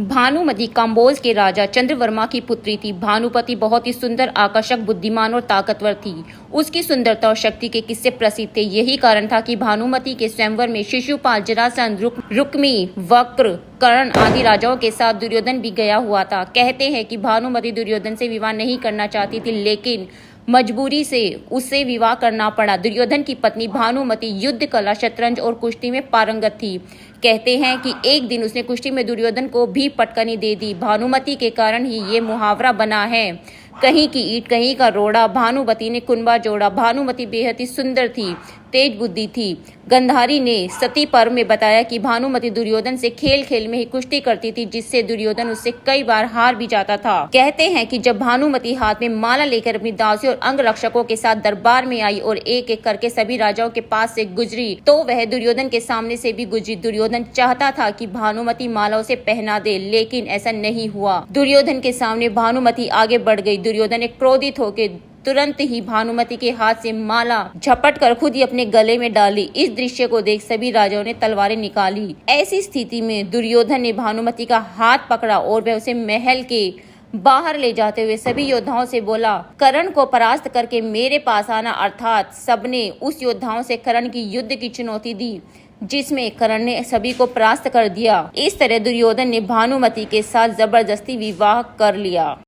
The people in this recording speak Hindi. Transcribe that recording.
भानुमति काम्बोज के राजा चंद्रवर्मा की पुत्री थी। भानुपति बहुत ही सुंदर, आकर्षक, बुद्धिमान और ताकतवर थी। उसकी सुंदरता और शक्ति के किस्से प्रसिद्ध थे। यही कारण था कि भानुमति के स्वयंवर में शिशुपाल, जरासंध, रुक्मी, वक्र, कर्ण आदि राजाओं के साथ दुर्योधन भी गया हुआ था। कहते हैं कि भानुमति दुर्योधन से विवाह नहीं करना चाहती थी, लेकिन मजबूरी से उससे विवाह करना पड़ा। दुर्योधन की पत्नी भानुमति युद्ध कला, शतरंज और कुश्ती में पारंगत थी। कहते हैं कि एक दिन उसने कुश्ती में दुर्योधन को भी पटकनी दे दी। भानुमति के कारण ही ये मुहावरा बना है, कहीं की ईंट कहीं का रोड़ा। भानुमति ने कुनबा जोड़ा। भानुमति बेहद ही सुंदर थी, तेज बुद्धि थी। गंधारी ने सती पर्व में बताया कि भानुमति दुर्योधन से खेल खेल में ही कुश्ती करती थी, जिससे दुर्योधन उससे कई बार हार भी जाता था। कहते हैं कि जब भानुमति हाथ में माला लेकर अपनी दासी और अंगरक्षकों के साथ दरबार में आई और एक एक करके सभी राजाओं के पास से गुजरी, तो वह दुर्योधन के सामने से भी गुजरी। दुर्योधन चाहता था कि भानुमति माला उसे पहना दे, लेकिन ऐसा नहीं हुआ। दुर्योधन के सामने भानुमति आगे बढ़ गई। दुर्योधन एक क्रोधित होकर तुरंत ही भानुमति के हाथ से माला झपट कर खुद ही अपने गले में डाली। इस दृश्य को देख सभी राजाओं ने तलवारें निकाली। ऐसी स्थिति में दुर्योधन ने भानुमति का हाथ पकड़ा और वह उसे महल के बाहर ले जाते हुए सभी योद्धाओं से बोला, कर्ण को परास्त करके मेरे पास आना। अर्थात सबने उस योद्धाओं से कर्ण की युद्ध की चुनौती दी, जिसमें कर्ण ने सभी को परास्त कर दिया। इस तरह दुर्योधन ने भानुमति के साथ जबरदस्ती विवाह कर लिया।